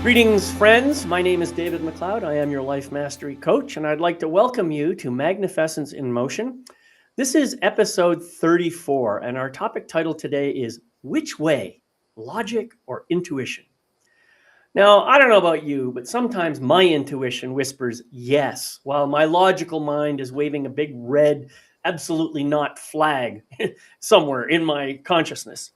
Greetings, friends. My name is David McLeod. I am your life mastery coach, and I'd like to welcome you to MagnifEssence in Motion. This is episode 34, and our topic title today is Which Way, Logic or Intuition? Now, I don't know about you, but sometimes my intuition whispers yes, while my logical mind is waving a big red, absolutely not flag somewhere in my consciousness.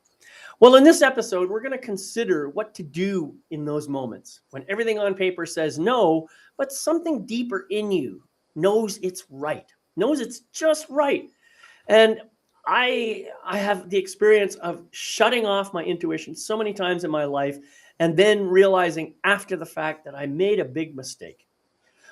Well, in this episode, we're going to consider what to do in those moments when everything on paper says no, but something deeper in you knows it's right, knows it's just right. And I have the experience of shutting off my intuition so many times in my life and then realizing after the fact that I made a big mistake.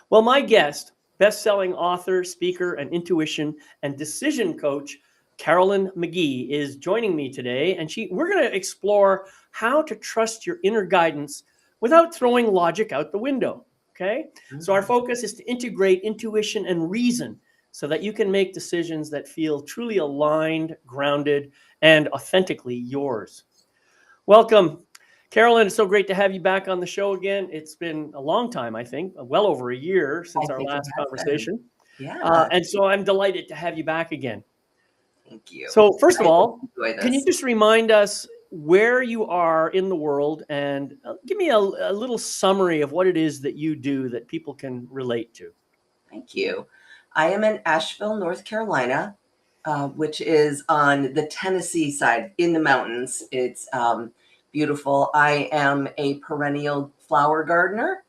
Well, my guest, best-selling author, speaker, and intuition and decision coach, Carolyn McGee, is joining me today, and we're going to explore how to trust your inner guidance without throwing logic out the window, okay? So our focus is to integrate intuition and reason so that you can make decisions that feel truly aligned, grounded, and authentically yours. Welcome, Carolyn. It's so great to have you back on the show again. It's been a long time, I think, well over a year since our last conversation. Yeah. And so I'm delighted to have you back again. Thank you. So first of all, can you just remind us where you are in the world and give me a little summary of what it is that you do that people can relate to? Thank you. I am in Asheville, North Carolina, which is on the Tennessee side in the mountains. It's beautiful. I am a perennial flower gardener,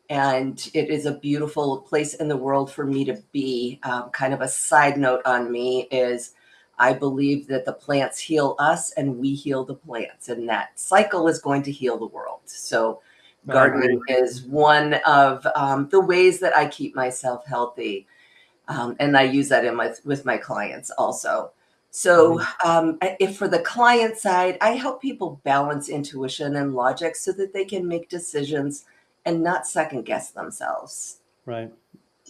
and it is a beautiful place in the world for me to be. Kind of a side note on me is I believe that the plants heal us and we heal the plants, and that cycle is going to heal the world. So gardening is one of the ways that I keep myself healthy. And I use that with my clients also. So if for the client side, I help people balance intuition and logic so that they can make decisions and not second guess themselves. Right.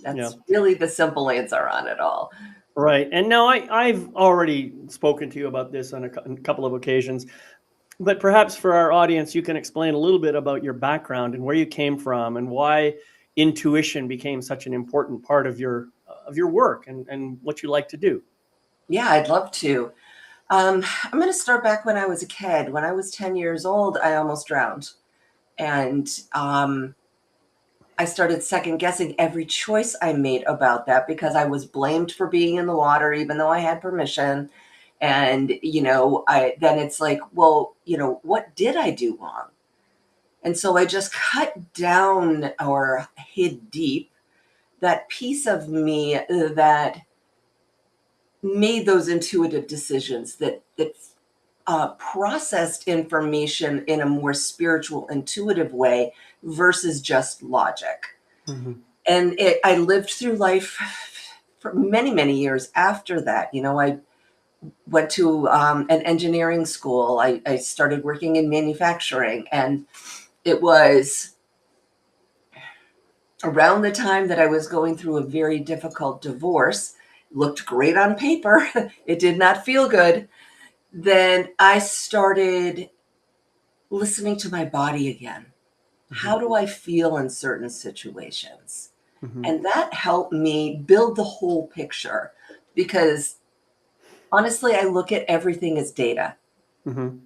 That's really the simple answer on it all. Right. And now I've already spoken to you about this on a couple of occasions, but perhaps for our audience, you can explain a little bit about your background and where you came from and why intuition became such an important part of your work and what you like to do. Yeah, I'd love to. I'm going to start back when I was a kid. When I was 10 years old, I almost drowned. And I started second guessing every choice I made about that because I was blamed for being in the water, even though I had permission. And, then it's like, well, what did I do wrong? And so I just cut down or hid deep that piece of me that made those intuitive decisions that processed information in a more spiritual, intuitive way versus just logic. Mm-hmm. And I lived through life for many, many years after that. I went to an engineering school. I started working in manufacturing, and it was around the time that I was going through a very difficult divorce. Looked great on paper. It did not feel good. Then I started listening to my body again. Mm-hmm. How do I feel in certain situations? Mm-hmm. And that helped me build the whole picture because honestly, I look at everything as data. Mm-hmm.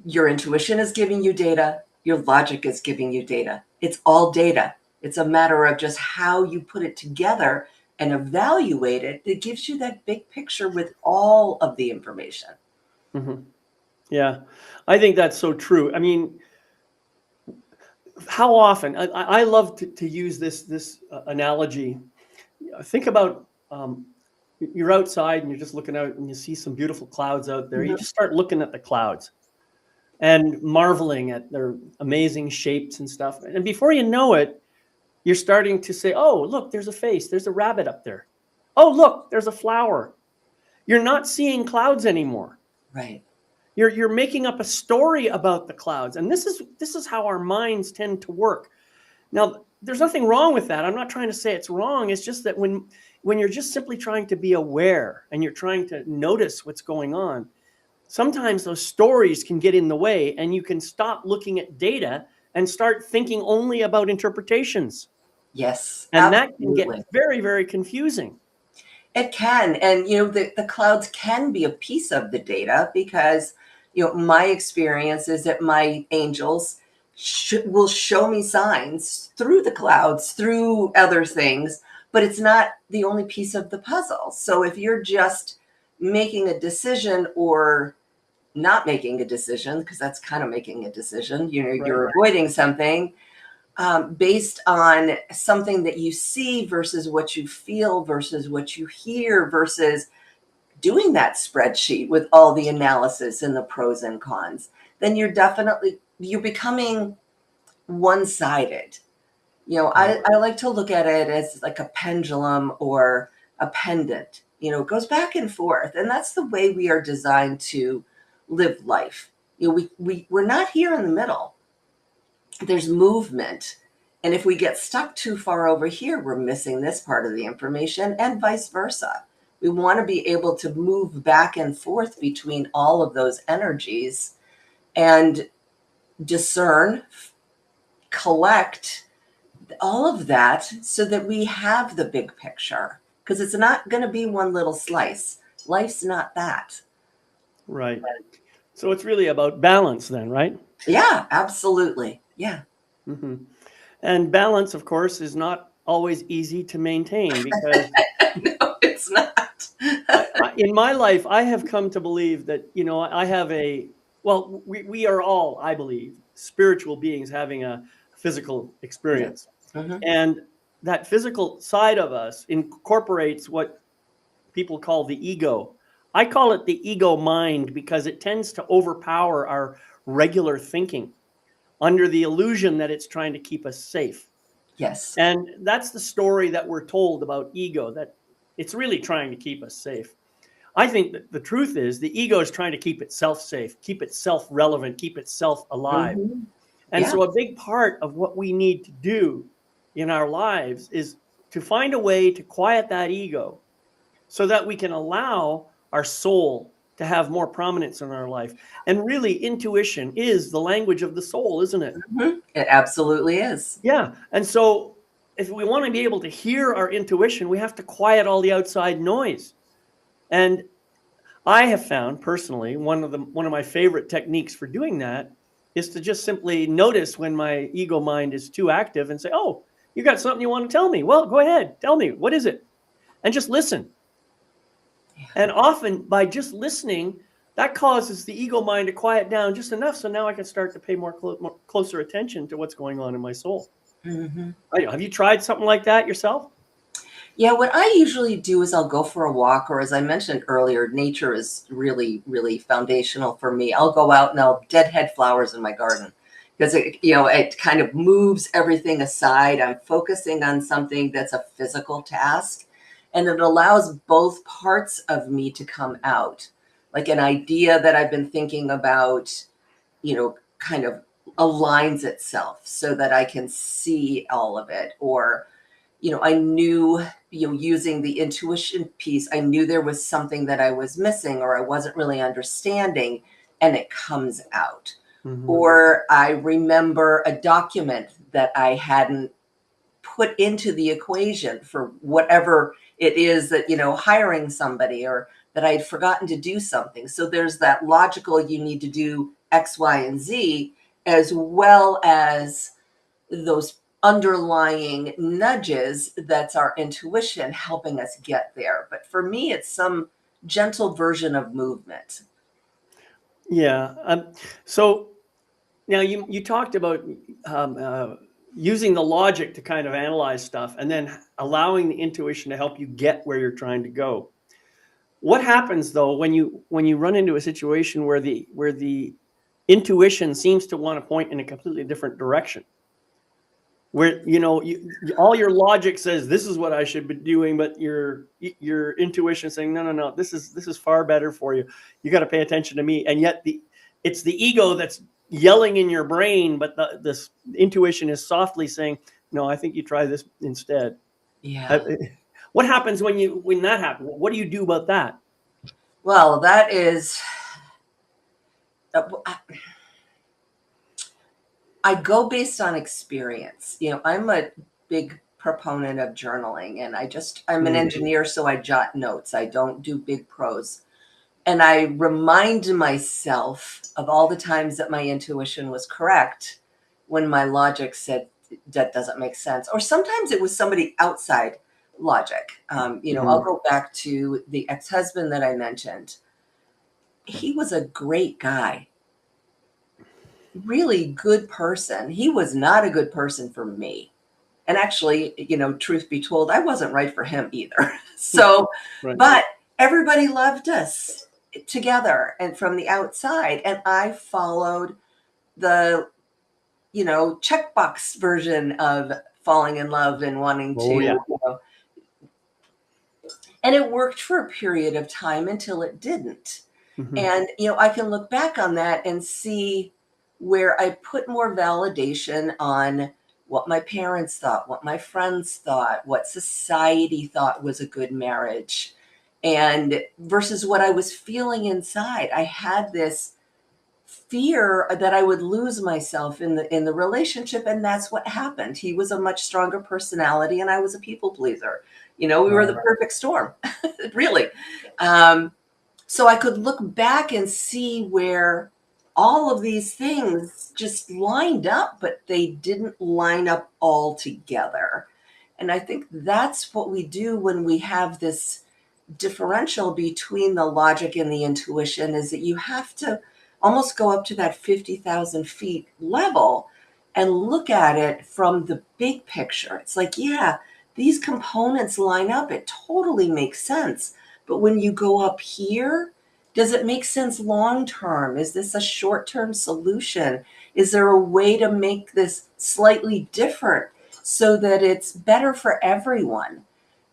Your intuition is giving you data. Your logic is giving you data. It's all data. It's a matter of just how you put it together and evaluate it. That gives you that big picture with all of the information. Mm-hmm. Yeah, I think that's so true. I mean, how often, I love to use this analogy. Think about you're outside and you're just looking out and you see some beautiful clouds out there. Mm-hmm. You just start looking at the clouds and marveling at their amazing shapes and stuff. And before you know it, you're starting to say, oh, look, there's a face. There's a rabbit up there. Oh, look, there's a flower. You're not seeing clouds anymore. Right. You're making up a story about the clouds. And this is how our minds tend to work. Now, there's nothing wrong with that. I'm not trying to say it's wrong. It's just that when you're just simply trying to be aware and you're trying to notice what's going on, sometimes those stories can get in the way and you can stop looking at data and start thinking only about interpretations. Yes, And that can get absolutely. very, very confusing. It can. And, the clouds can be a piece of the data because, my experience is that my angels will show me signs through the clouds, through other things, but it's not the only piece of the puzzle. So if you're just making a decision or not making a decision, because that's kind of making a decision, you're avoiding something, based on something that you see versus what you feel versus what you hear versus doing that spreadsheet with all the analysis and the pros and cons, then you're becoming one-sided. I like to look at it as like a pendulum or a pendant. It goes back and forth, and that's the way we are designed to live life. We're not here in the middle. There's movement. And if we get stuck too far over here, we're missing this part of the information, and vice versa. We want to be able to move back and forth between all of those energies and discern, collect all of that so that we have the big picture. Because it's not going to be one little slice. Life's not that. Right. So it's really about balance then, right? Yeah, absolutely. Yeah. Mm-hmm. And balance, of course, is not always easy to maintain because No, it's not. in my life, I have come to believe that, I have we are all, I believe, spiritual beings having a physical Yeah. experience. Mm-hmm. And that physical side of us incorporates what people call the ego. I call it the ego mind because it tends to overpower our regular thinking under the illusion that it's trying to keep us safe. Yes. And that's the story that we're told about ego, that it's really trying to keep us safe. I think that the truth is the ego is trying to keep itself safe, keep itself relevant, keep itself alive. Mm-hmm. And Yeah. so a big part of what we need to do in our lives is to find a way to quiet that ego so that we can allow our soul to have more prominence in our life. And really, intuition is the language of the soul, isn't it? Mm-hmm. It absolutely is. Yeah. And so if we want to be able to hear our intuition, we have to quiet all the outside noise. And I have found personally one of my favorite techniques for doing that is to just simply notice when my ego mind is too active and say, "Oh, you got something you want to tell me? Well, go ahead. Tell me. What is it?" And just listen. Yeah. And often by just listening, that causes the ego mind to quiet down just enough so now I can start to pay more closer attention to what's going on in my soul. Mm-hmm. Have you tried something like that yourself? Yeah, what I usually do is I'll go for a walk, or as I mentioned earlier, nature is really, really foundational for me. I'll go out and I'll deadhead flowers in my garden because it kind of moves everything aside. I'm focusing on something that's a physical task, and it allows both parts of me to come out. Like an idea that I've been thinking about, kind of aligns itself so that I can see all of it. Or I knew, using the intuition piece, I knew there was something that I was missing or I wasn't really understanding, and it comes out. Mm-hmm. Or I remember a document that I hadn't put into the equation for whatever it is that, hiring somebody, or that I'd forgotten to do something. So there's that logical, you need to do X, Y, and Z, as well as those underlying nudges that's our intuition helping us get there. But for me, it's some gentle version of movement. Yeah. So now you talked about using the logic to kind of analyze stuff and then allowing the intuition to help you get where you're trying to go. What happens though when you run into a situation where the intuition seems to want to point in a completely different direction? Where all your logic says this is what I should be doing, but your intuition is saying no, this is far better for you. You got to pay attention to me, and yet it's the ego that's yelling in your brain, but this intuition is softly saying, no, I think you try this instead. Yeah. What happens when that happens? What do you do about that? Well, that is I go based on experience. I'm a big proponent of journaling, and I'm an engineer, so I jot notes. I don't do big prose. And I remind myself of all the times that my intuition was correct when my logic said that doesn't make sense. Or sometimes it was somebody outside logic. I'll go back to the ex-husband that I mentioned. He was a great guy, really good person. He was not a good person for me. And actually, truth be told, I wasn't right for him either. So, Right. but everybody loved us together and from the outside. And I followed the, checkbox version of falling in love and wanting to, Yeah. And it worked for a period of time until it didn't. And, I can look back on that and see where I put more validation on what my parents thought, what my friends thought, what society thought was a good marriage, and versus what I was feeling inside. I had this fear that I would lose myself in the relationship, and that's what happened. He was a much stronger personality, and I was a people pleaser. We were the perfect storm, really. So I could look back and see where all of these things just lined up, but they didn't line up all together. And I think that's what we do when we have this differential between the logic and the intuition, is that you have to almost go up to that 50,000 feet level and look at it from the big picture. It's like, yeah, these components line up. It totally makes sense. But when you go up here, does it make sense long term? Is this a short term solution? Is there a way to make this slightly different so that it's better for everyone?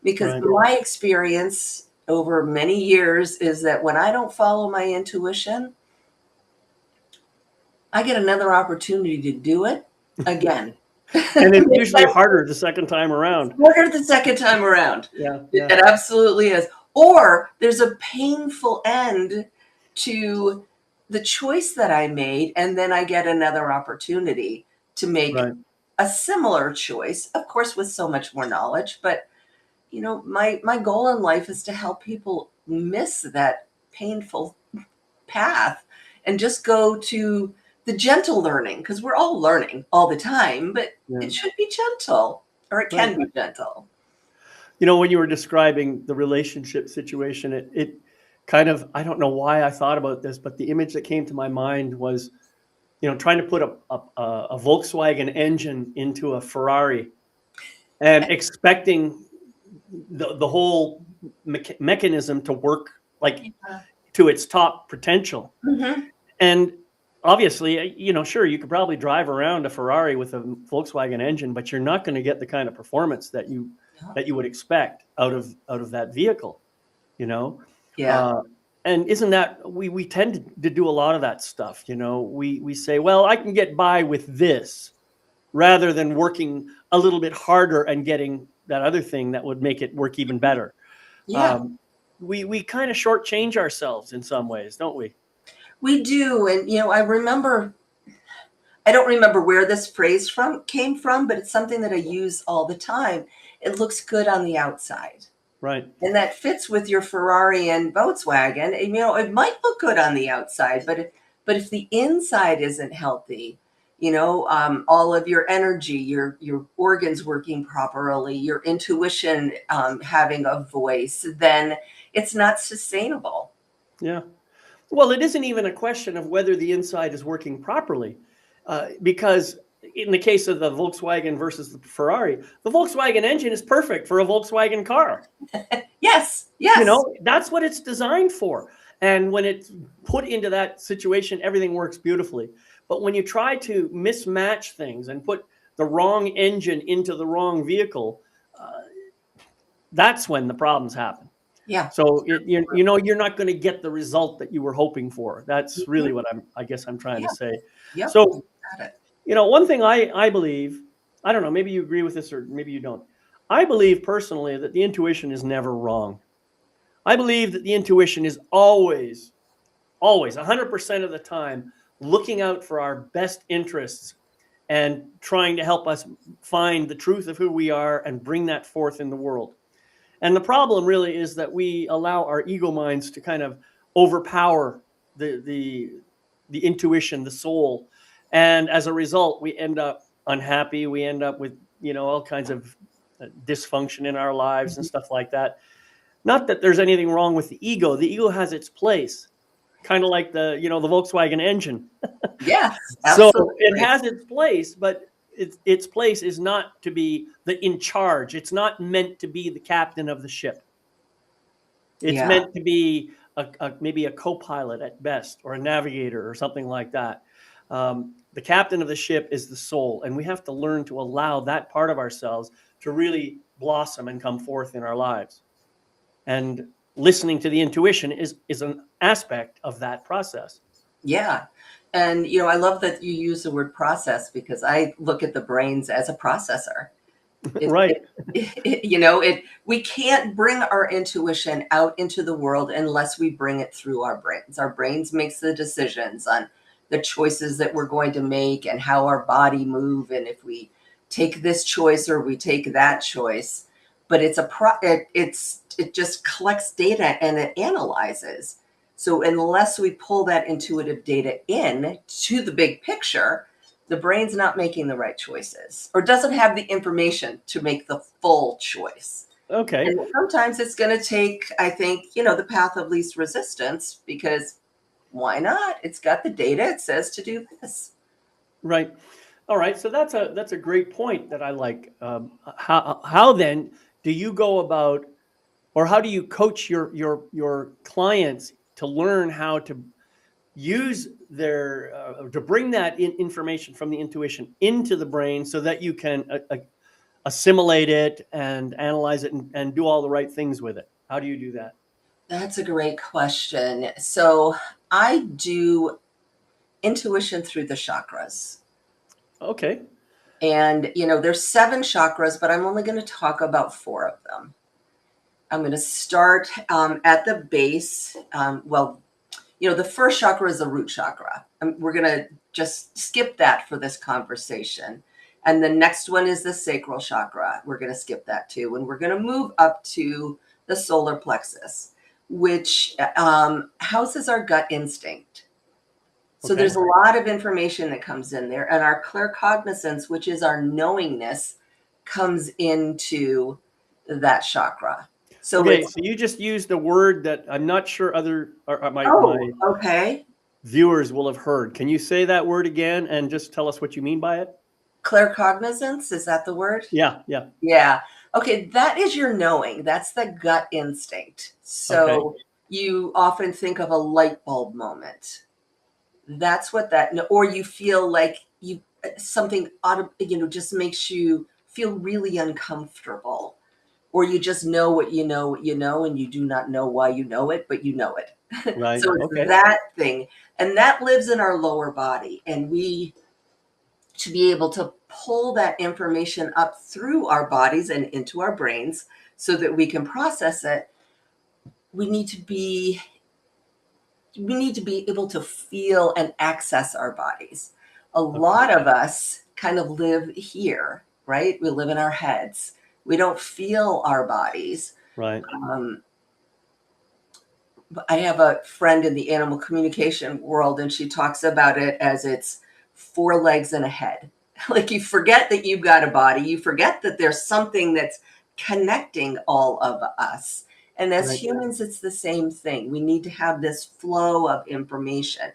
Because my experience over many years is that when I don't follow my intuition, I get another opportunity to do it again. And it's usually harder the second time around. Harder the second time around. Yeah. It absolutely is. Or there's a painful end to the choice that I made, and then I get another opportunity to make a similar choice, of course, with so much more knowledge. But, my goal in life is to help people miss that painful path and just go to the gentle learning, because we're all learning all the time, but it should be gentle, or it can be gentle. When you were describing the relationship situation, it kind of, I don't know why I thought about this, but the image that came to my mind was, trying to put a Volkswagen engine into a Ferrari and expecting the whole mechanism to work like to its top potential. And obviously, sure, you could probably drive around a Ferrari with a Volkswagen engine, but you're not going to get the kind of performance that you would expect out of that vehicle, and isn't that we tend to do a lot of that stuff? We say, well, I can get by with this, rather than working a little bit harder and getting that other thing that would make it work even better. We kind of shortchange ourselves in some ways, don't we? We do. And, I don't remember where this phrase came from, but it's something that I use all the time. It looks good on the outside. Right. And that fits with your Ferrari and Volkswagen. It might look good on the outside, but if the inside isn't healthy, all of your energy, your organs working properly, your intuition having a voice, then it's not sustainable. Yeah. Well, it isn't even a question of whether the inside is working properly, because in the case of the Volkswagen versus the Ferrari, the Volkswagen engine is perfect for a Volkswagen car. Yes. That's what it's designed for. And when it's put into that situation, everything works beautifully. But when you try to mismatch things and put the wrong engine into the wrong vehicle, that's when the problems happen. Yeah. So you're not going to get the result that you were hoping for. That's really what I guess I'm trying to say. Yep. So, one thing I believe, I don't know, maybe you agree with this or maybe you don't. I believe personally that the intuition is never wrong. I believe that the intuition is always 100% of the time looking out for our best interests and trying to help us find the truth of who we are and bring that forth in the world. And the problem really is that we allow our ego minds to kind of overpower the intuition, the soul. And as a result, we end up unhappy. We end up with, all kinds of dysfunction in our lives and stuff like that. Not that there's anything wrong with the ego. The ego has its place, kind of like the Volkswagen engine. Yes, So absolutely. it has its place, but its place is not to be the in charge. It's not meant to be the captain of the ship. It's Yeah. meant to be maybe a co-pilot at best, or a navigator or something like that. The captain of the ship is the soul, and we have to learn to allow that part of ourselves to really blossom and come forth in our lives. And listening to the intuition is an aspect of that process. Yeah. And, I love that you use the word process, because I look at the brains as a processor. Right. We can't bring our intuition out into the world unless we bring it through our brains. Our brains makes the decisions on the choices that we're going to make and how our body move, and if we take this choice or we take that choice. But it just collects data and it analyzes. So unless we pull that intuitive data in to the big picture, the brain's not making the right choices, or doesn't have the information to make the full choice. Okay. And sometimes it's going to take, I think, the path of least resistance, because why not? It's got the data. It says to do this. Right. All right. So that's a great point that I like. How then do you go about, or how do you coach your clients to learn how to use to bring that information from the intuition into the brain so that you can assimilate it and analyze it and do all the right things with it? How do you do that? That's a great question. So I do intuition through the chakras. Okay. And, there's 7 chakras, but I'm only going to talk about 4 of them. I'm going to start at the base. The first chakra is the root chakra. We're going to just skip that for this conversation. And the next one is the sacral chakra. We're going to skip that too. And we're going to move up to the solar plexus, which houses our gut instinct. So Okay. there's a lot of information that comes in there. And our claircognizance, which is our knowingness, comes into that chakra. So okay, so you just used a word that I'm not sure my okay. viewers will have heard. Can you say that word again and just tell us what you mean by it? Claircognizance, is that the word? Yeah. Yeah. Okay, that is your knowing. That's the gut instinct. So Okay. you often think of a light bulb moment. That's what or you feel like something just makes you feel really uncomfortable, or you just know what you know, and you do not know why you know it, but you know it. Right. So it's Okay. that thing, and that lives in our lower body, and to be able to pull that information up through our bodies and into our brains so that we can process it, we need to be able to feel and access our bodies. A lot of us kind of live here, right? We live in our heads. We don't feel our bodies. Right. I have a friend in the animal communication world, and she talks about it as it's 4 legs and a head. Like, you forget that you've got a body. You forget that there's something that's connecting all of us. And as humans, it's the same thing. We need to have this flow of information.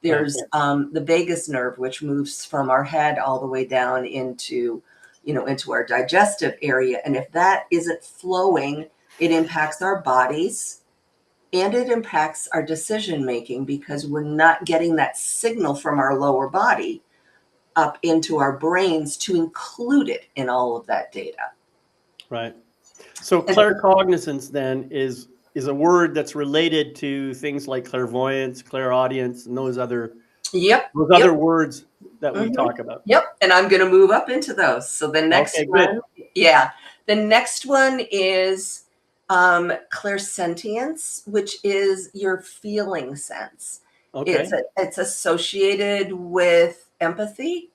There's the vagus nerve, which moves from our head all the way down into our digestive area. And if that isn't flowing, it impacts our bodies and it impacts our decision making, because we're not getting that signal from our lower body up into our brains to include it in all of that data. Right. So claircognizance then is a word that's related to things like clairvoyance, clairaudience, and those other other words that we talk about. Yep. And I'm going to move up into those. So the next one, the next one is clairsentience, which is your feeling sense. Okay. It's associated with empathy.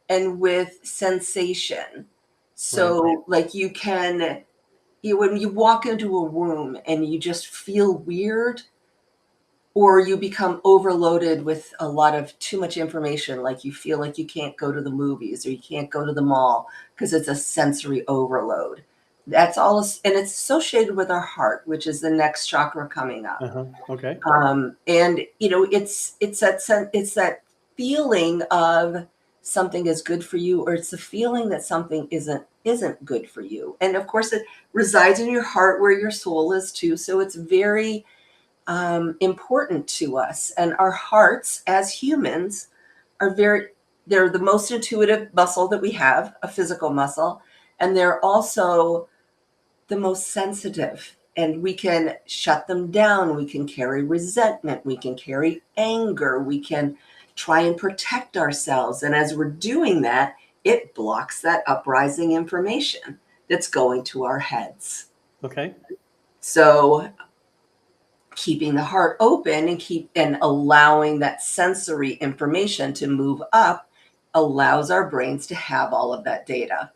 and with sensation. Right. So like when you walk into a room and you just feel weird, or you become overloaded with a lot of too much information, like you feel like you can't go to the movies or you can't go to the mall because it's a sensory overload. That's all, and it's associated with our heart, which is the next chakra coming up. Okay. And it's that feeling of something is good for you, or it's the feeling that something isn't good for you. And of course, it resides in your heart where your soul is too. So it's very important to us. And our hearts as humans they're the most intuitive muscle that we have, a physical muscle, and they're also the most sensitive. And we can shut them down. We can carry resentment. We can carry anger. We can try and protect ourselves. And as we're doing that, it blocks that uprising information that's going to our heads. Okay. So keeping the heart open and allowing that sensory information to move up allows our brains to have all of that data.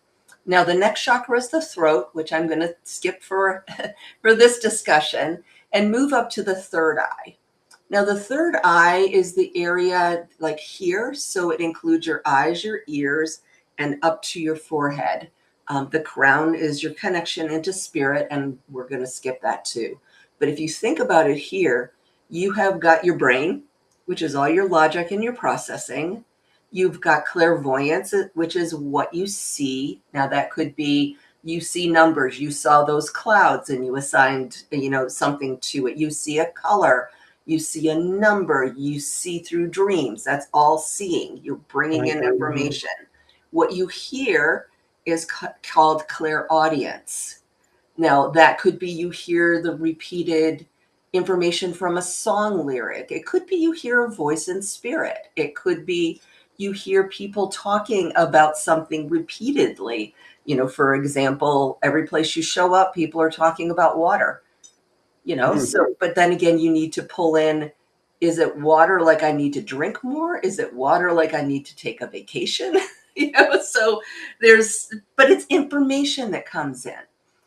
Now, the next chakra is the throat, which I'm going to skip for this discussion, and move up to the third eye. Now, the third eye is the area like here, so it includes your eyes, your ears, and up to your forehead. The crown is your connection into spirit, and we're going to skip that too. But if you think about it here, you have got your brain, which is all your logic and your processing. You've got clairvoyance, which is what you see. Now, that could be you see numbers. You saw those clouds and you assigned, something to it. You see a color. You see a number. You see through dreams. That's all seeing. You're bringing in information. What you hear is called clairaudience. Now, that could be you hear the repeated information from a song lyric. It could be you hear a voice in spirit. It could be you hear people talking about something repeatedly. For example, every place you show up, people are talking about water. So, but then again, you need to pull in, is it water like I need to drink more? Is it water like I need to take a vacation? So but it's information that comes in.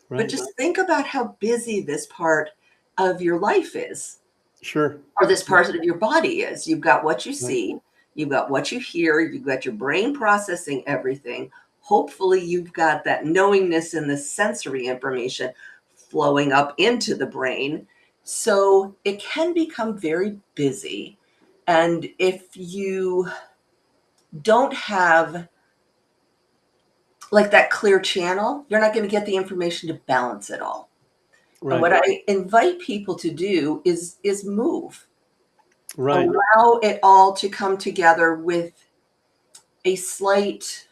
Right. But just think about how busy this part of your life is. Sure. Or this part of your body is. You've got what you Right. see, you've got what you hear, you've got your brain processing everything. Hopefully you've got that knowingness and the sensory information flowing up into the brain. So it can become very busy. And if you don't have like that clear channel, you're not going to get the information to balance it all. Right. And what I invite people to do is move. Right. Allow it all to come together with a slight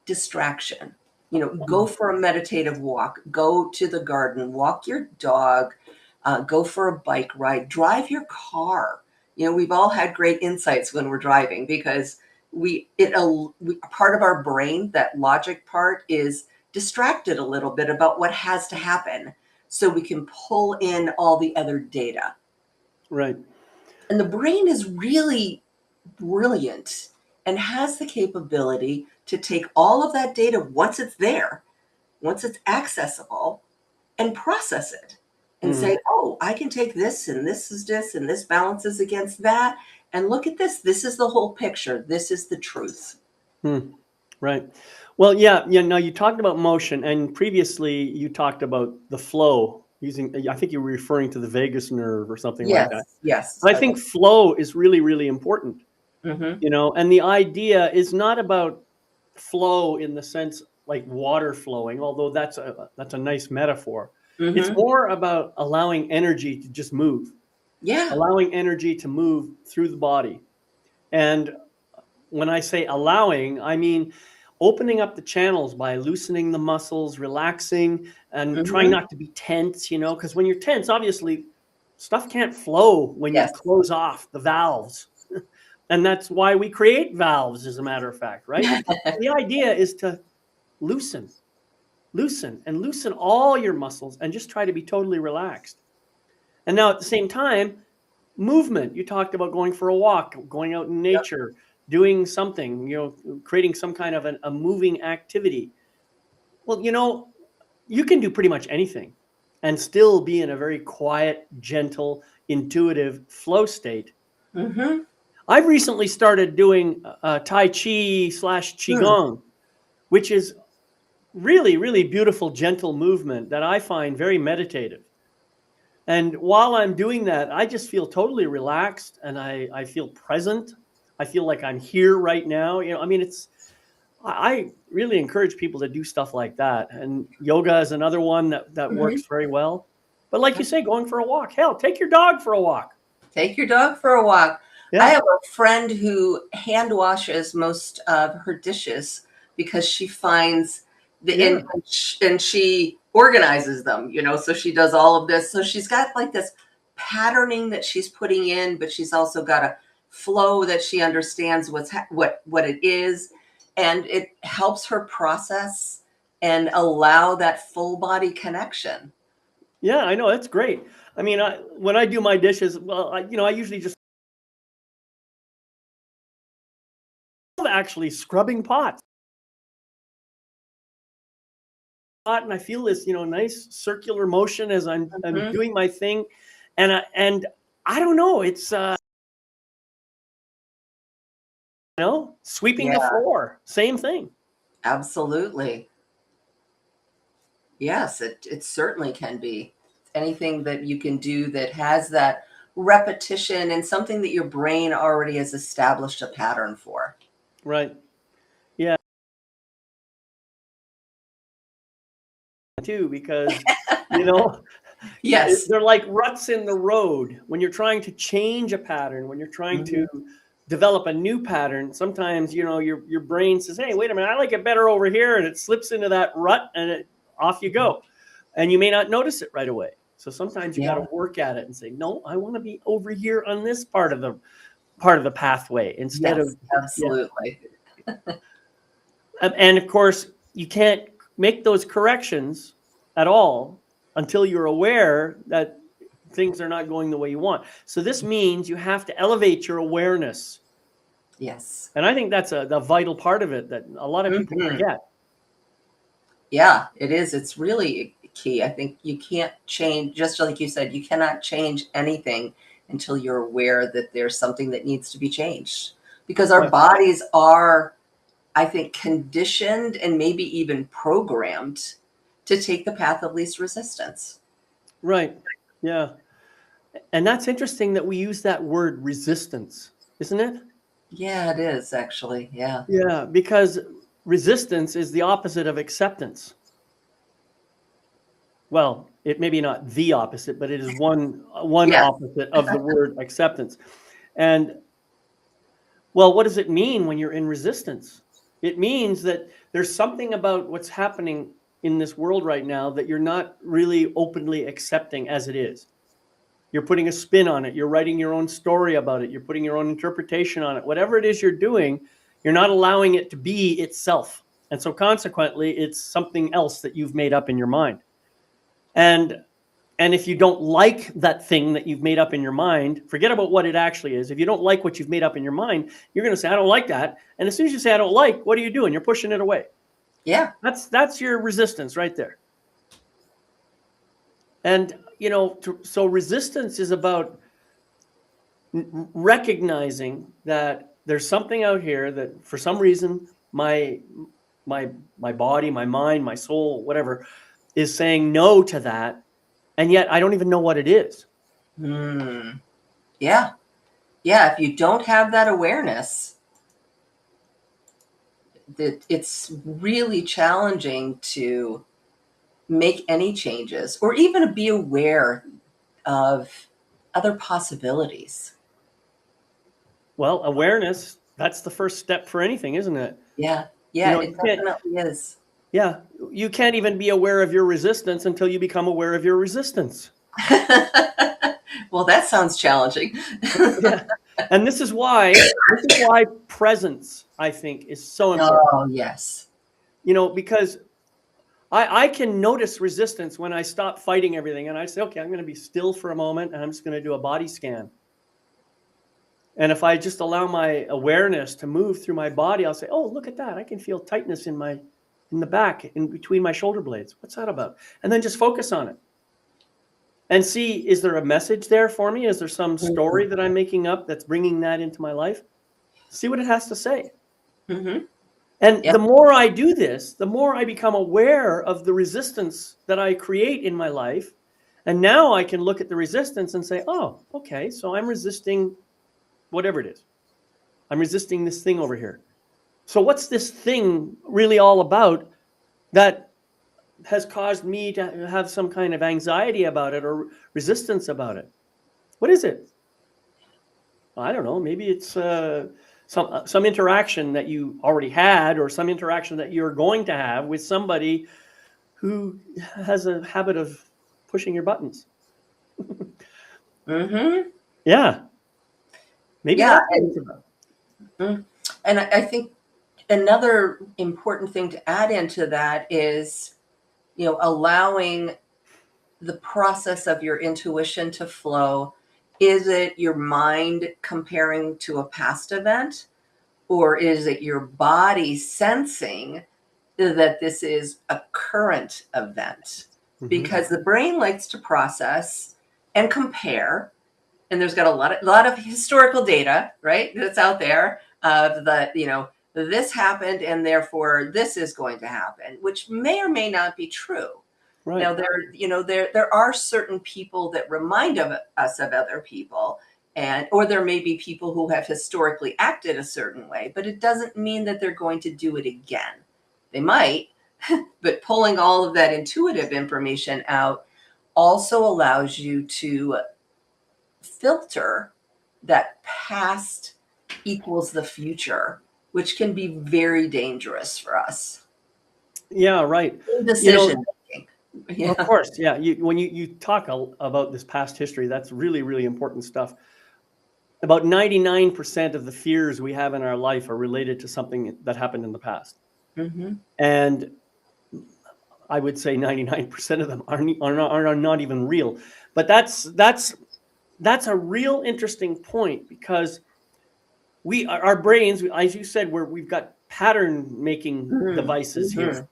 distraction. Go for a meditative walk, go to the garden, walk your dog, go for a bike ride, drive your car. We've all had great insights when we're driving because part of our brain, that logic part, is distracted a little bit about what has to happen so we can pull in all the other data. Right. And the brain is really brilliant and has the capability to take all of that data once it's there, once it's accessible, and process it and say, oh, I can take this and this is this and this balances against that. And look at this. This is the whole picture. This is the truth. Right. Well, yeah. Now you talked about motion, and previously you talked about the flow using. I think you were referring to the vagus nerve or something like that. Yes. But I think flow is really, really important. Mm-hmm. And the idea is not about flow in the sense like water flowing, although that's a nice metaphor. Mm-hmm. It's more about allowing energy to just move. Yeah. Allowing energy to move through the body. And when I say allowing, I mean opening up the channels by loosening the muscles, relaxing, and trying not to be tense, because when you're tense, obviously stuff can't flow when you close off the valves. And that's why we create valves, as a matter of fact, right? The idea is to loosen all your muscles and just try to be totally relaxed. And now at the same time, movement. You talked about going for a walk, going out in nature, doing something, creating some kind of a moving activity. Well, you can do pretty much anything and still be in a very quiet, gentle, intuitive flow state. Mm-hmm. I've recently started doing Tai Chi / Qigong, which is really, really beautiful, gentle movement that I find very meditative. And while I'm doing that, I just feel totally relaxed and I feel present. I feel like I'm here right now. I really encourage people to do stuff like that. And yoga is another one that Mm-hmm. works very well. But like you say, going for a walk, hell, take your dog for a walk. Take your dog for a walk. I Yeah. have a friend who hand washes most of her dishes because she finds Yeah. and she organizes them, so she does all of this. So she's got like this patterning that she's putting in, but she's also got a flow that she understands what it is, and it helps her process and allow that full body connection. Yeah, I know. That's great. I mean, when I do my dishes, well, I usually just actually scrubbing pots. And I feel this, nice circular motion as I'm Mhm. doing my thing. And I don't know, it's sweeping the Yeah, floor, same thing. absolutely. Yes, it certainly can be. Anything that you can do that has that repetition and something that your brain already has established a pattern for. Right. Yeah, too, because you know, Yes. they're like ruts in the road. When you're trying to change a pattern, when you're trying Mhm. to develop a new pattern, sometimes your brain says, "Hey, wait a minute, I like it better over here," and it slips into that rut, and off you go, and you may not notice it right away. So sometimes you got to Yeah. work at it and say, "No, I want to be over here on this part of the pathway instead of." Yes, Yeah. absolutely. And of course, you can't make those corrections at all until you're aware that things are not going the way you want. So this means you have to elevate your awareness. Yes. And I think that's the vital part of it that a lot of people Mhm. forget. Yeah, it is. It's really key. I think you can't change, just like you said, you cannot change anything until you're aware that there's something that needs to be changed. Because our Right. bodies are, I think, conditioned and maybe even programmed to take the path of least resistance. Right. Yeah. And that's interesting that we use that word resistance, isn't it? Yeah, it is actually. Yeah. Yeah, because resistance is the opposite of acceptance. Well, it may be not the opposite, but it is one Yes. opposite of the word acceptance. And well, what does it mean when you're in resistance? It means that there's something about what's happening in this world right now that you're not really openly accepting as it is. You're putting a spin on it. You're writing your own story about it. You're putting your own interpretation on it. Whatever it is you're doing, you're not allowing it to be itself. And so consequently, it's something else that you've made up in your mind. And and if you don't like that thing that you've made up in your mind, forget about what it actually is. If you don't like what you've made up in your mind, you're going to say, I don't like that. And as soon as you say, I don't like, what are you doing? You're pushing it away. Yeah. That's your resistance right there. And, so resistance is about recognizing that there's something out here that for some reason my body, my mind, my soul, whatever, is saying no to that. And yet I don't even know what it is. Hmm. Yeah. Yeah. If you don't have that awareness, that it's really challenging to make any changes or even to be aware of other possibilities. Well, awareness, that's the first step for anything, isn't it? Yeah. You Yeah, know, it you can't, definitely is. yeah, you can't even be aware of your resistance until you become aware of your resistance. Well, that sounds challenging. Yeah. And this is why presence, I think, is so important. Oh, yes. Because I can notice resistance when I stop fighting everything and I say, okay, I'm going to be still for a moment and I'm just going to do a body scan. And if I just allow my awareness to move through my body, I'll say, oh, look at that. I can feel tightness in the back, in between my shoulder blades. What's that about? And then just focus on it and see, is there a message there for me? Is there some story that I'm making up that's bringing that into my life? See what it has to say. Mm-hmm. And Yep. the more I do this, the more I become aware of the resistance that I create in my life. And now I can look at the resistance and say, oh, okay, so I'm resisting whatever it is. I'm resisting this thing over here. So what's this thing really all about that has caused me to have some kind of anxiety about it or resistance about it? What is it? I don't know. Maybe it's some interaction that you already had, or some interaction that you're going to have with somebody who has a habit of pushing your buttons. Mm-hmm. Yeah. Maybe Yeah. that's what it's about. And I think another important thing to add into that is, allowing the process of your intuition to flow. Is it your mind comparing to a past event, or is it your body sensing that this is a current event? Mm-hmm. Because the brain likes to process and compare, and there's got a lot of historical data, right, that's out there of this happened and therefore this is going to happen, which may or may not be true. Right. Now there are certain people that remind us of other people, or there may be people who have historically acted a certain way, but it doesn't mean that they're going to do it again. They might, but pulling all of that intuitive information out also allows you to filter that past equals the future, which can be very dangerous for us. Yeah, right. Decision making. Yeah. Of course, yeah. When you talk about this past history, that's really, really important stuff. About 99% of the fears we have in our life are related to something that happened in the past. Mm-hmm. And I would say 99% of them are not even real. But that's a real interesting point, because our brains, as you said, we've got pattern making devices here.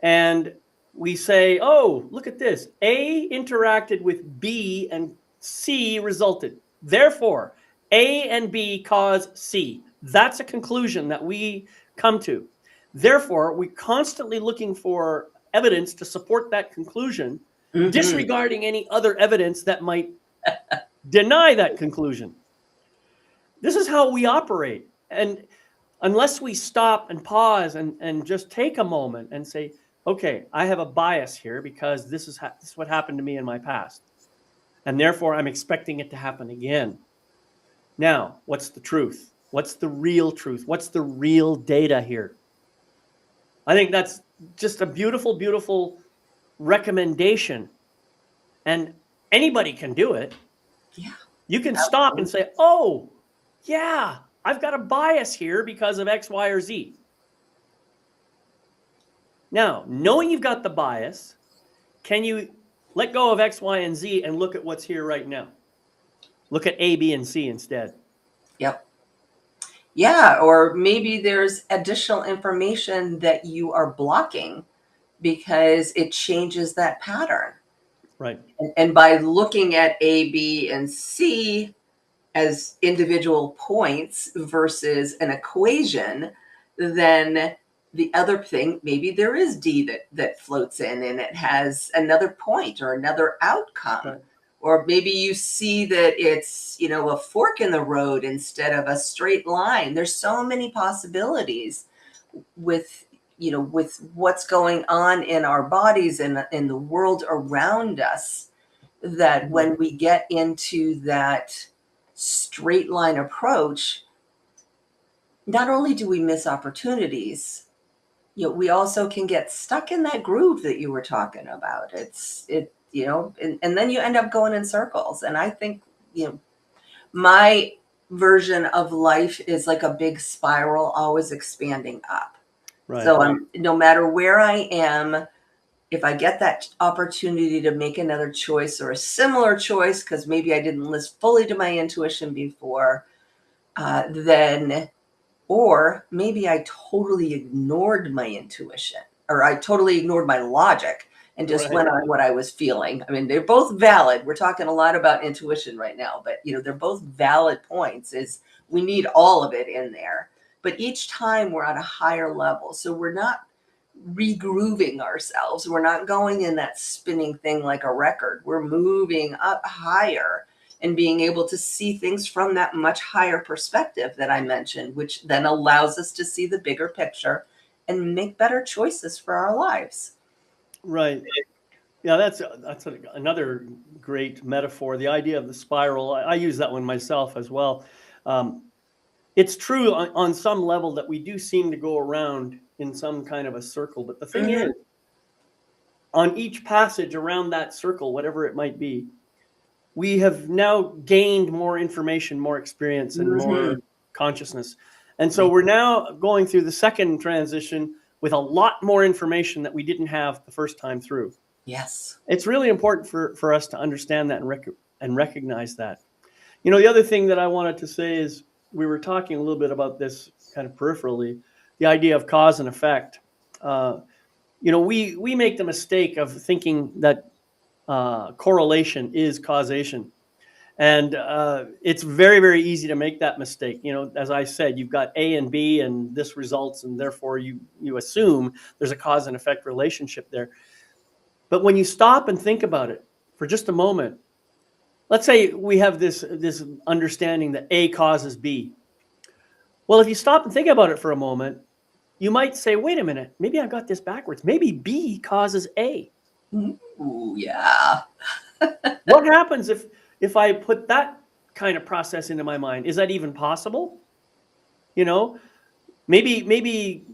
And we say, oh, look at this. A interacted with B and C resulted. Therefore, A and B cause C. That's a conclusion that we come to. Therefore, we're constantly looking for evidence to support that conclusion, disregarding any other evidence that might deny that conclusion. This is how we operate. And unless we stop and pause and just take a moment and say, okay, I have a bias here because this is what happened to me in my past. And therefore, I'm expecting it to happen again. Now, what's the truth? What's the real truth? What's the real data here? I think that's just a beautiful, beautiful recommendation. And anybody can do it. Yeah. You can stop and say, oh, yeah, I've got a bias here because of X, Y, or Z. Now, knowing you've got the bias, can you let go of X, Y, and Z and look at what's here right now? Look at A, B, and C instead. Yep. Yeah, or maybe there's additional information that you are blocking because it changes that pattern. Right. And by looking at A, B, and C as individual points versus an equation, then the other thing, maybe there is D that floats in and it has another point or another outcome. Right. Or maybe you see that it's, a fork in the road instead of a straight line. There's so many possibilities with what's going on in our bodies and in the world around us, that when we get into that straight line approach, not only do we miss opportunities, we also can get stuck in that groove that you were talking about. And then you end up going in circles. And I think, my version of life is like a big spiral, always expanding up. Right. So no matter where I am, if I get that opportunity to make another choice or a similar choice, because maybe I didn't listen fully to my intuition before, then, or maybe I totally ignored my intuition, or I totally ignored my logic and just Right. went on what I was feeling. I mean, they're both valid. We're talking a lot about intuition right now, but they're both valid points. Is we need all of it in there. But each time we're at a higher level. So we're not regrooving ourselves. We're not going in that spinning thing like a record. We're moving up higher and being able to see things from that much higher perspective that I mentioned, which then allows us to see the bigger picture and make better choices for our lives. Right. Yeah, that's another great metaphor. The idea of the spiral. I use that one myself as well. Um, it's true on some level that we do seem to go around in some kind of a circle. But the thing Mm-hmm. is, on each passage around that circle, whatever it might be, we have now gained more information, more experience, and Mm-hmm. more consciousness. And so we're now going through the second transition with a lot more information that we didn't have the first time through. Yes. It's really important for us to understand that and recognize that. The other thing that I wanted to say is we were talking a little bit about this kind of peripherally, the idea of cause and effect. We make the mistake of thinking that correlation is causation. And it's very, very easy to make that mistake. As I said, you've got A and B, and this results, and therefore you assume there's a cause and effect relationship there. But when you stop and think about it for just a moment, let's say we have this understanding that A causes B. Well, if you stop and think about it for a moment, you might say, wait a minute, maybe I got this backwards. Maybe B causes A. Ooh, yeah. What happens if I put that kind of process into my mind? Is that even possible? Maybe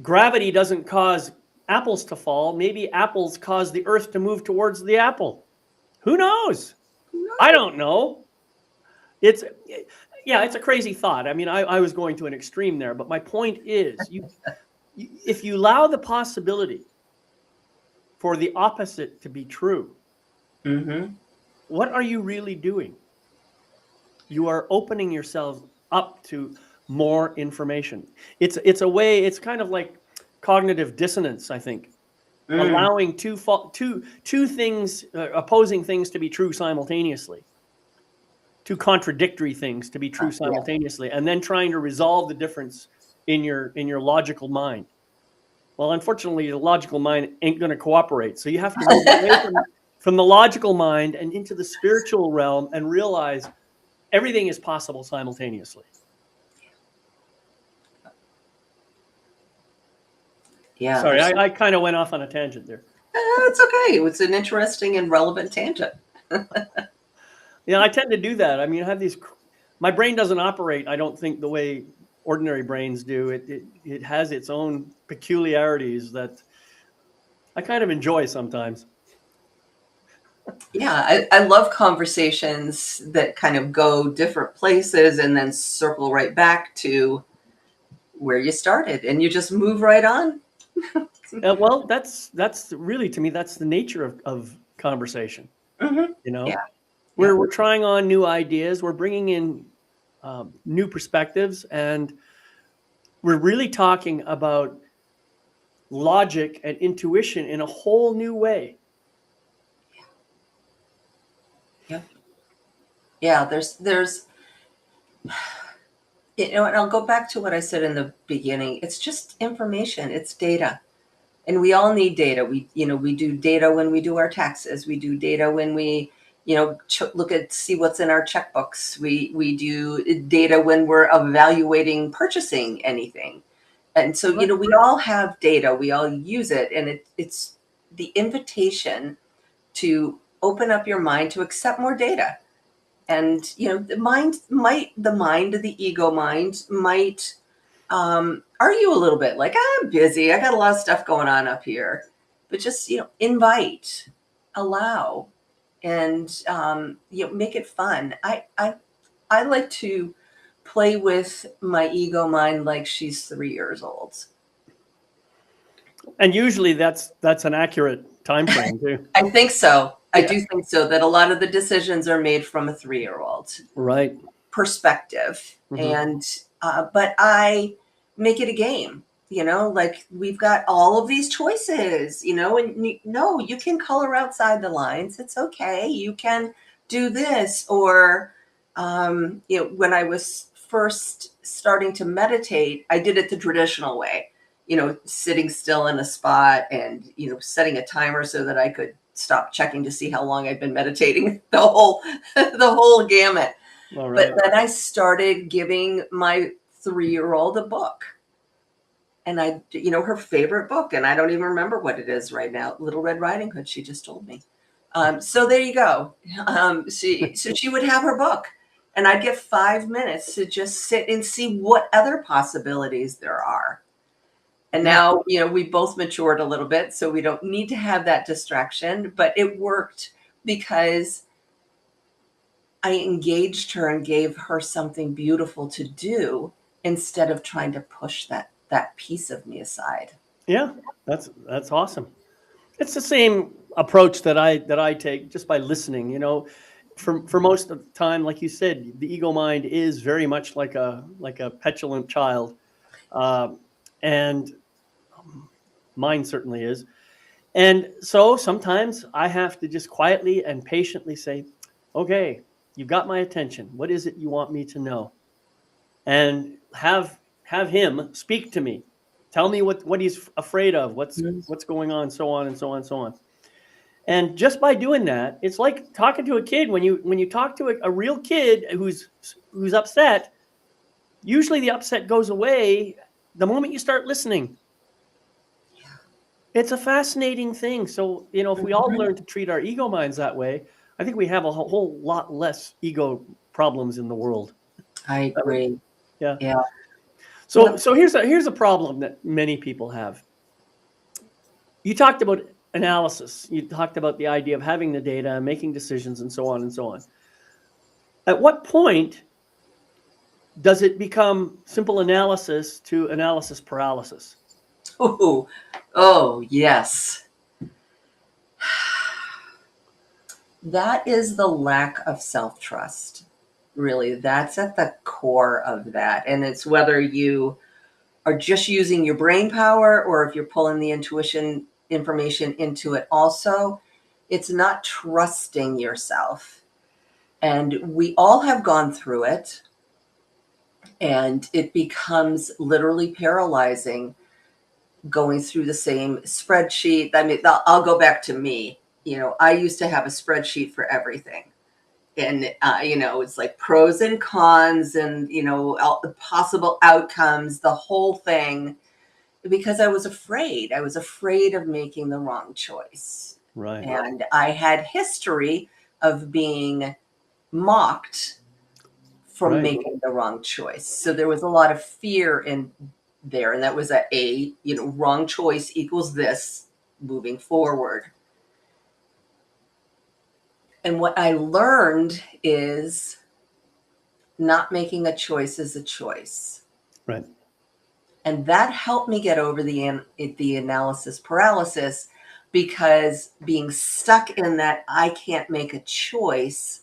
gravity doesn't cause apples to fall. Maybe apples cause the earth to move towards the apple. Who knows? I don't know. It's a crazy thought. I mean, I was going to an extreme there, but my point is, if you allow the possibility for the opposite to be true, Mm-hmm. what are you really doing? You are opening yourself up to more information. It's a way. It's kind of like cognitive dissonance, I think. Allowing two things, opposing things to be true simultaneously, two contradictory things to be true Yeah. simultaneously, and then trying to resolve the difference in your logical mind. Well, unfortunately, the logical mind ain't going to cooperate. So you have to move away from the logical mind and into the spiritual realm and realize everything is possible simultaneously. Yeah. Sorry, I kind of went off on a tangent there. It's okay. It's an interesting and relevant tangent. I tend to do that. I mean, I have my brain doesn't operate, I don't think, the way ordinary brains do. It has its own peculiarities that I kind of enjoy sometimes. Yeah, I love conversations that kind of go different places and then circle right back to where you started, and you just move right on. Well, that's really, to me, that's the nature of conversation. Mm-hmm. Yeah. We're trying on new ideas. We're bringing in new perspectives, and we're really talking about logic and intuition in a whole new way. Yeah. There's and I'll go back to what I said in the beginning. It's just information. It's data. And we all need data. We do data when we do our taxes. We do data when we, see what's in our checkbooks. We do data when we're evaluating purchasing anything. And so, we all have data. We all use it. And it's the invitation to open up your mind to accept more data. And, the ego mind might argue a little bit, like, I'm busy, I got a lot of stuff going on up here. But just invite, allow, and make it fun. I like to play with my ego mind like she's 3 years old. And usually that's an accurate time frame too. I think so. I do think so, that a lot of the decisions are made from a 3-year-old. Right. perspective. And but I make it a game, like we've got all of these choices, and no, you can color outside the lines. It's okay. You can do this. Or when I was first starting to meditate, I did it the traditional way, sitting still in a spot and setting a timer so that I could stop checking to see how long I'd been meditating, the whole gamut. All right. But then I started giving my 3-year-old a book, and her favorite book, and I don't even remember what it is right now. Little Red Riding Hood. She just told me. So there you go. She would have her book, and I'd get 5 minutes to just sit and see what other possibilities there are. And now, we both matured a little bit, so we don't need to have that distraction, but it worked because I engaged her and gave her something beautiful to do instead of trying to push that piece of me aside. Yeah, that's awesome. It's the same approach that I take just by listening. For most of the time, like you said, the ego mind is very much like a petulant child, and mine certainly is. And so sometimes I have to just quietly and patiently say, "Okay, you've got my attention. What is it you want me to know?" And have him speak to me. Tell me what he's afraid of, what's going on, so on and so on and so on. And just by doing that, it's like talking to a kid. When you talk to a real kid who's upset, usually the upset goes away the moment you start listening. It's a fascinating thing. So, if we all learn to treat our ego minds that way, I think we have a whole lot less ego problems in the world. I agree. Yeah. Yeah. So here's a problem that many people have. You talked about analysis. You talked about the idea of having the data, making decisions, and so on and so on. At what point does it become simple analysis to analysis paralysis? Oh, yes. That is the lack of self-trust. Really, that's at the core of that. And it's whether you are just using your brain power or if you're pulling the intuition information into it also, it's not trusting yourself. And we all have gone through it, and it becomes literally paralyzing going through the same spreadsheet. I mean, I'll go back to me. I used to have a spreadsheet for everything. And, it's like pros and cons and, all the possible outcomes, the whole thing, because I was afraid. I was afraid of making the wrong choice. Right. And I had history of being mocked for making the wrong choice. So there was a lot of fear in there. And that was wrong choice equals this moving forward. And what I learned is not making a choice is a choice. Right. And that helped me get over the analysis paralysis, because being stuck in that I can't make a choice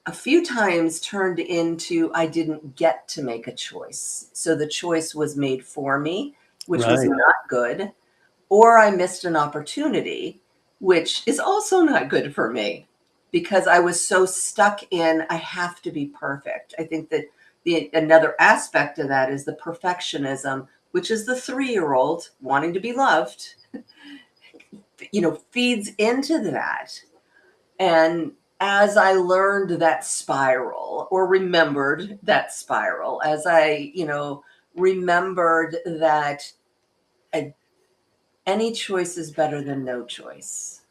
a few times turned into I didn't get to make a choice. So the choice was made for me, which was not good, or I missed an opportunity, which is also not good for me, because I was so stuck in I have to be perfect. I think that another aspect of that is the perfectionism, which is the 3-year-old wanting to be loved, feeds into that. And as I learned that spiral, or remembered that spiral, as I, remembered that any choice is better than no choice.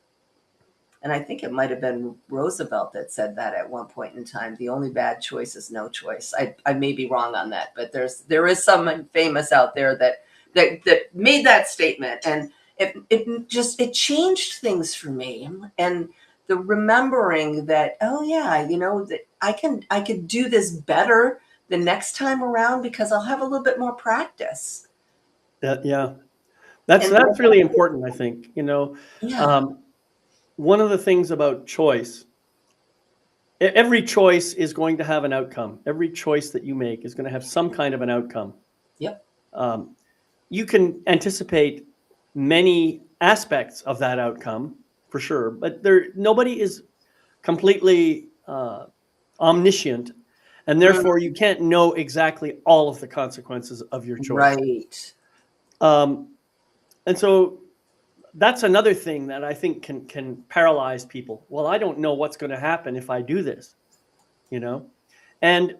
And I think it might have been Roosevelt that said that at one point in time. The only bad choice is no choice. I may be wrong on that, but there is someone famous out there that made that statement, and it changed things for me. And the remembering that, that I could do this better the next time around because I'll have a little bit more practice. Yeah. That's really important, I think. Yeah. One of the things about choice Every choice is going to have an outcome. Every choice that you make is going to have some kind of an outcome. Yep. Um, you can anticipate many aspects of that outcome for sure, but nobody is completely omniscient, and therefore you can't know exactly all of the consequences of your choice. Right. Um, and so that's another thing that I think can paralyze people. Well, I don't know what's going to happen if I do this, you know? And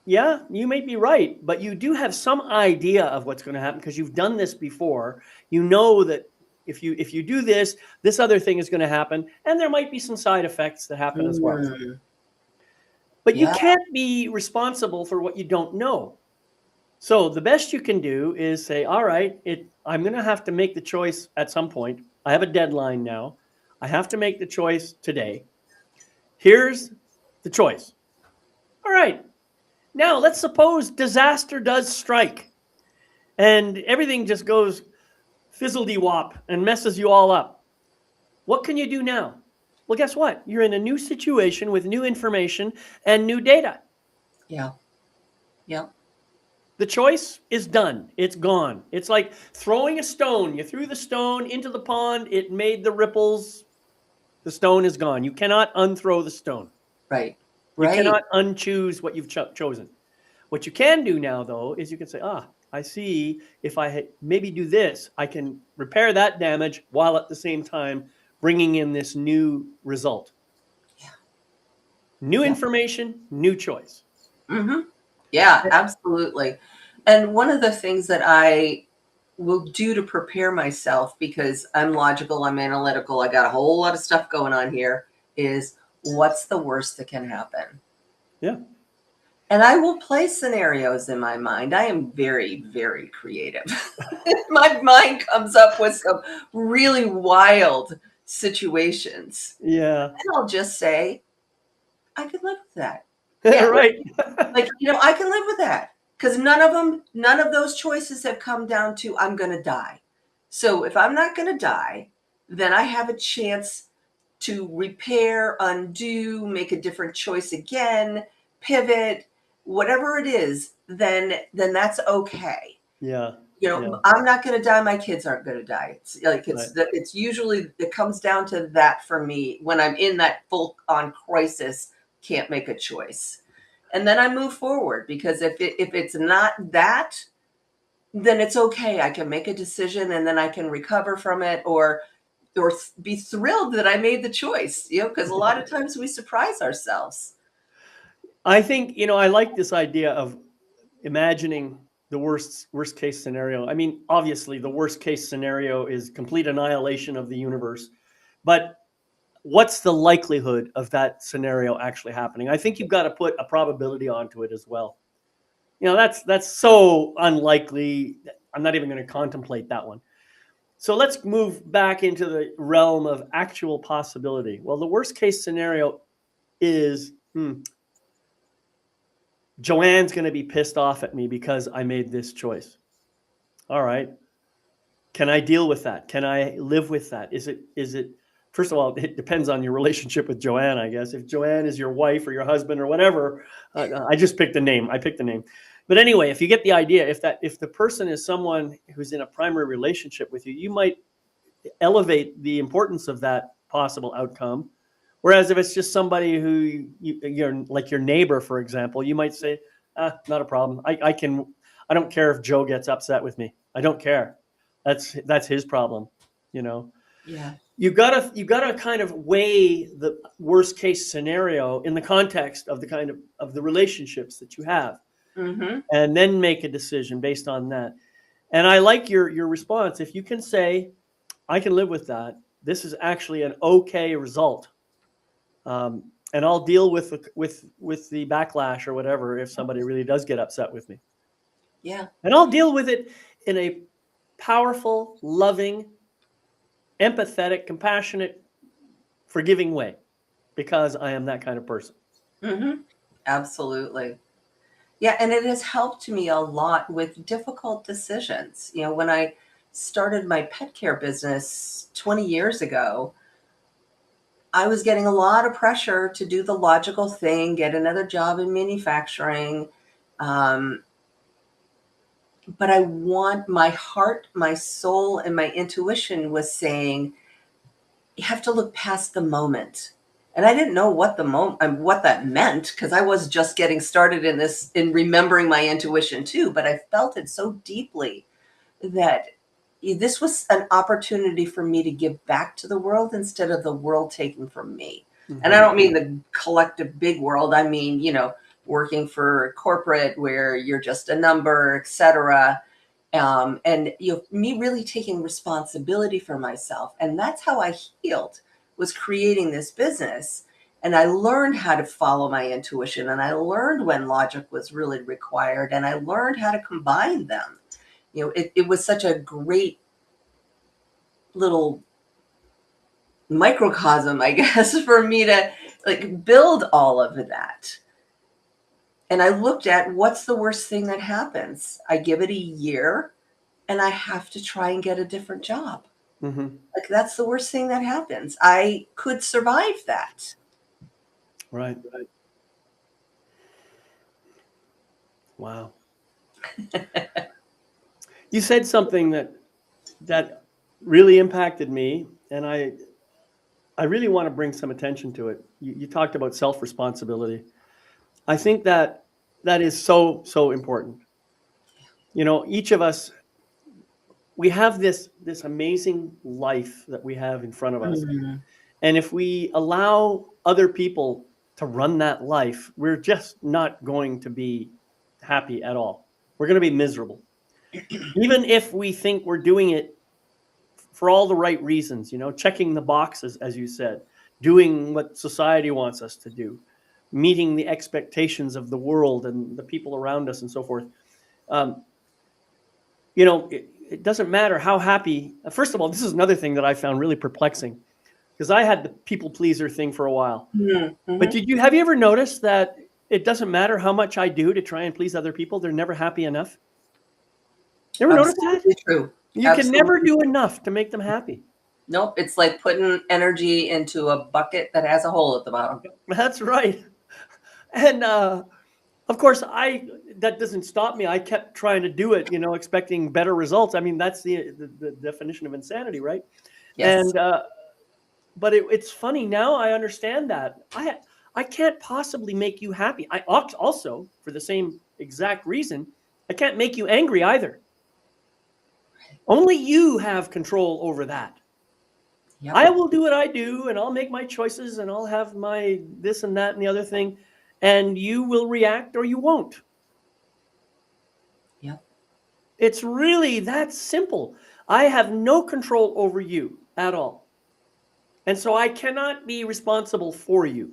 yeah, you may be right, but you do have some idea of what's going to happen because you've done this before. You know that if you do this, this other thing is going to happen, and there might be some side effects that happen as well. Mm. But you Yeah. can't be responsible for what you don't know. So the best you can do is say, all right, I'm going to have to make the choice at some point. I have a deadline now. I have to make the choice today. Here's the choice. All right. Now let's suppose disaster does strike and everything just goes fizzle-de-wop and messes you all up. What can you do now? Well, guess what? You're in a new situation with new information and new data. Yeah. Yeah. The choice is done. It's gone. It's like throwing a stone. You threw the stone into the pond. It made the ripples. The stone is gone. You cannot unthrow the stone. Right. You Right. cannot unchoose what you've chosen. What you can do now, though, is you can say, I see if I maybe do this, I can repair that damage while at the same time bringing in this new result. Yeah. New Yeah. information, new choice. Mm-hmm. Yeah, absolutely. And one of the things that I will do to prepare myself, because I'm logical, I'm analytical, I got a whole lot of stuff going on here, is what's the worst that can happen? Yeah. And I will play scenarios in my mind. I am very, very creative. My mind comes up with some really wild situations. Yeah. And I'll just say, I could live with that. Yeah, Right. like, I can live with that because none of those choices have come down to I'm going to die. So if I'm not going to die, then I have a chance to repair, undo, make a different choice again, pivot, whatever it is, then that's okay. Yeah. I'm not going to die. My kids aren't going to die. It's like Right. it's usually it comes down to that for me when I'm in that full on crisis, can't make a choice, and then I move forward because if it's not that, then it's okay. I can make a decision and then I can recover from it, or be thrilled that I made the choice. Because a lot of times we surprise ourselves. I think, I like this idea of imagining the worst case scenario. I mean, obviously the worst case scenario is complete annihilation of the universe. But what's the likelihood of that scenario actually happening? I think you've got to put a probability onto it as well. That's so unlikely. I'm not even going to contemplate that one. So let's move back into the realm of actual possibility. Well, the worst case scenario is Joanne's going to be pissed off at me because I made this choice. All right. Can I deal with that? Can I live with that? Is it, first of all, it depends on your relationship with Joanne, I guess. If Joanne is your wife or your husband or whatever, I just picked a name. I picked a name. But anyway, if you get the idea, if the person is someone who's in a primary relationship with you, you might elevate the importance of that possible outcome. Whereas if it's just somebody who you're like your neighbor, for example, you might say, not a problem. I don't care if Joe gets upset with me. I don't care. That's his problem. Yeah. You gotta kind of weigh the worst case scenario in the context of the relationships that you have, Mm-hmm. and then make a decision based on that. And I like your response. If you can say, I can live with that. This is actually an okay result, and I'll deal with the backlash or whatever if somebody really does get upset with me. Yeah. And I'll deal with it in a powerful, loving, empathetic, compassionate, forgiving way because I am that kind of person. Mm-hmm. Absolutely. Yeah, and it has helped me a lot with difficult decisions. When I started my pet care business 20 years ago, I was getting a lot of pressure to do the logical thing, get another job in manufacturing. But my heart, my soul, and my intuition was saying, you have to look past the moment. And I didn't know what what that meant, because I was just getting started in remembering my intuition too. But I felt it so deeply that this was an opportunity for me to give back to the world instead of the world taking from me. And I don't mean the collective big world. I mean, working for corporate where you're just a number, etc. And me really taking responsibility for myself. And that's how I healed, was creating this business. And I learned how to follow my intuition, and I learned when logic was really required, and I learned how to combine them. It was such a great little microcosm, I guess, for me to build all of that. And I looked at, what's the worst thing that happens? I give it a year and I have to try and get a different job. That's the worst thing that happens. I could survive that. Right. Wow. You said something that really impacted me, and I really want to bring some attention to it. You talked about self-responsibility. I think that is so important. Each of us, we have this amazing life that we have in front of us. And if we allow other people to run that life, we're just not going to be happy at all. We're going to be miserable. Even if we think we're doing it for all the right reasons, checking the boxes, as you said, doing what society wants us to do, meeting the expectations of the world and the people around us and so forth. It doesn't matter how happy. First of all, this is another thing that I found really perplexing, because I had the people pleaser thing for a while. But have you ever noticed that it doesn't matter how much I do to try and please other people, they're never happy enough? You ever notice that? True. You can never do enough to make them happy. Nope. It's like putting energy into a bucket that has a hole at the bottom. That's right. And of course, that doesn't stop me. I kept trying to do it, expecting better results. I mean, that's the definition of insanity, right? Yes. And but it's funny now. I understand that I can't possibly make you happy. I also, for the same exact reason, I can't make you angry either. Only you have control over that. Yep. I will do what I do, and I'll make my choices, and I'll have my this and that and the other thing, and you will react or you won't. Yep. It's really that simple. I have no control over you at all. And so I cannot be responsible for you.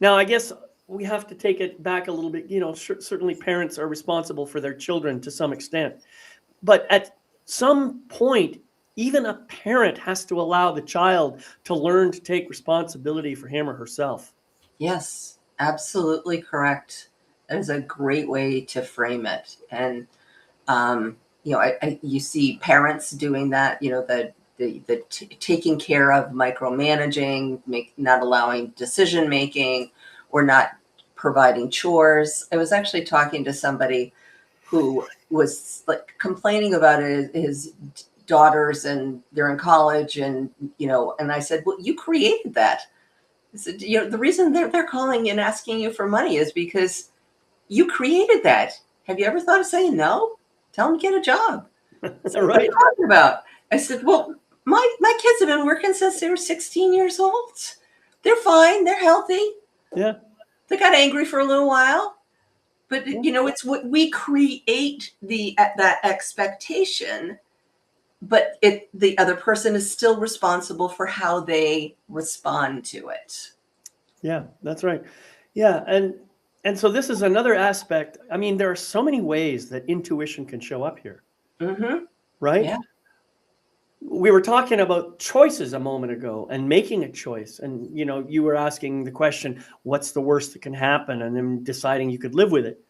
Now, I guess we have to take it back a little bit. Certainly parents are responsible for their children to some extent. But at some point, even a parent has to allow the child to learn to take responsibility for him or herself. Yes, absolutely correct. That is a great way to frame it. And, you see parents doing that, the taking care of micromanaging, not allowing decision making, or not providing chores. I was actually talking to somebody who was complaining about his daughters, and they're in college, and and I said, well, you created that. I said, the reason they're calling and asking you for money is because you created that. Have you ever thought of saying no? Tell them to get a job. So, right. What are you talking about? I said, well, my kids have been working since they were 16 years old. They're fine. They're healthy. Yeah. They got angry for a little while. But, it's what we create that expectation, but the other person is still responsible for how they respond to it. Yeah, that's right. Yeah. And so this is another aspect. I mean, there are so many ways that intuition can show up here. Right? Yeah. We were talking about choices a moment ago and making a choice. And, you were asking the question, what's the worst that can happen? And then deciding you could live with it.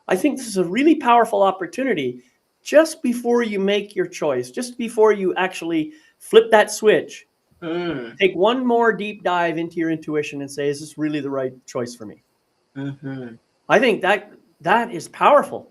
I think this is a really powerful opportunity just before you make your choice, just before you actually flip that switch. Mm. Take one more deep dive into your intuition and say, is this really the right choice for me? Mm-hmm. I think that is powerful.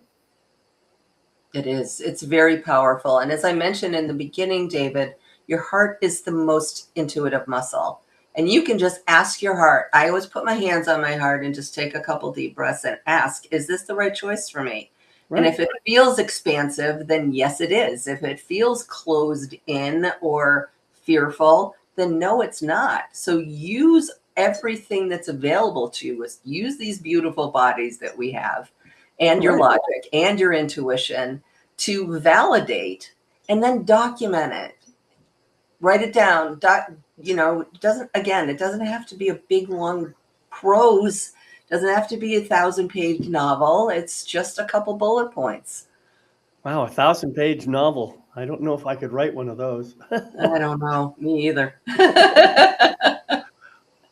It is. It's very powerful. And as I mentioned in the beginning, David, your heart is the most intuitive muscle. And you can just ask your heart. I always put my hands on my heart and just take a couple deep breaths and ask, is this the right choice for me? Right. And if it feels expansive, then yes, it is. If it feels closed in or fearful, then no, it's not. So use everything that's available to you. Use these beautiful bodies that we have and your Right. logic and your intuition to validate and then document it. Write it down. It doesn't have to be a big long prose. It doesn't have to be a 1,000-page novel. It's just a couple bullet points. Wow, 1,000-page novel. I don't know if I could write one of those. I don't know. Me either.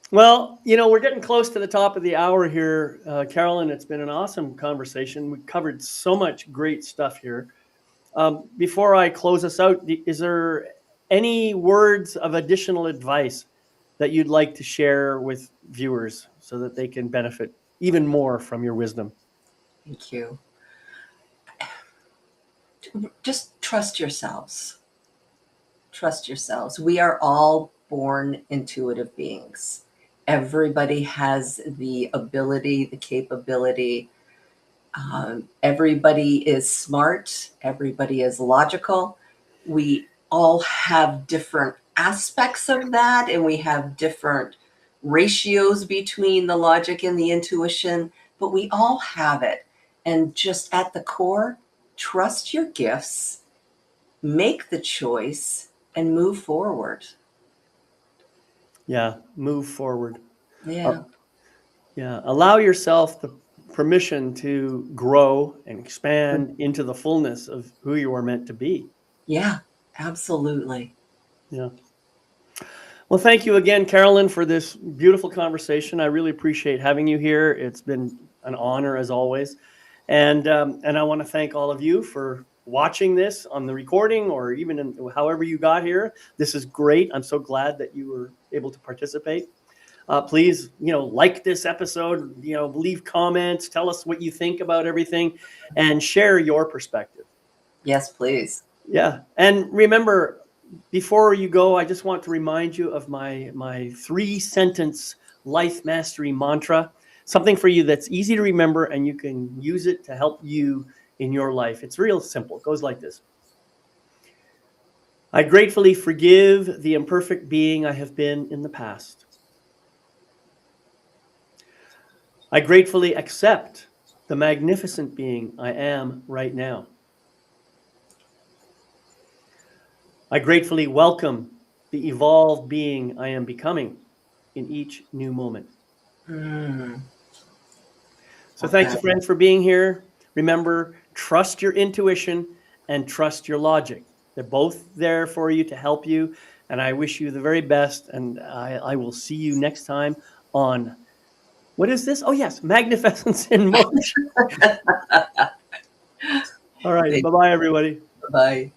Well, we're getting close to the top of the hour here. Carolyn, it's been an awesome conversation. We covered so much great stuff here. Before I close us out, is there any words of additional advice that you'd like to share with viewers so that they can benefit even more from your wisdom? Thank you. Just trust yourselves. Trust yourselves. We are all born intuitive beings. Everybody has the ability, the capability. Everybody is smart. Everybody is logical. We all have different aspects of that, and we have different ratios between the logic and the intuition, but we all have it. And just at the core, trust your gifts, make the choice, and move forward. Yeah, move forward. Yeah. Yeah, allow yourself the permission to grow and expand into the fullness of who you are meant to be. Yeah, absolutely. Yeah. Well, thank you again, Carolyn, for this beautiful conversation. I really appreciate having you here. It's been an honor as always. And I want to thank all of you for watching this on the recording or even however you got here. This is great. I'm so glad that you were able to participate. Please, like this episode, leave comments, tell us what you think about everything, and share your perspective. Yes, please. Yeah. And remember, before you go, I just want to remind you of my 3-sentence life mastery mantra, something for you that's easy to remember and you can use it to help you in your life. It's real simple. It goes like this. I gratefully forgive the imperfect being I have been in the past. I gratefully accept the magnificent being I am right now. I gratefully welcome the evolved being I am becoming in each new moment. So thanks, friends, for being here. Remember, trust your intuition and trust your logic. They're both there for you to help you. And I wish you the very best. And I will see you next time on, what is this? Oh, yes, MagnifEssence in Motion. All right. Bye-bye, everybody. Bye.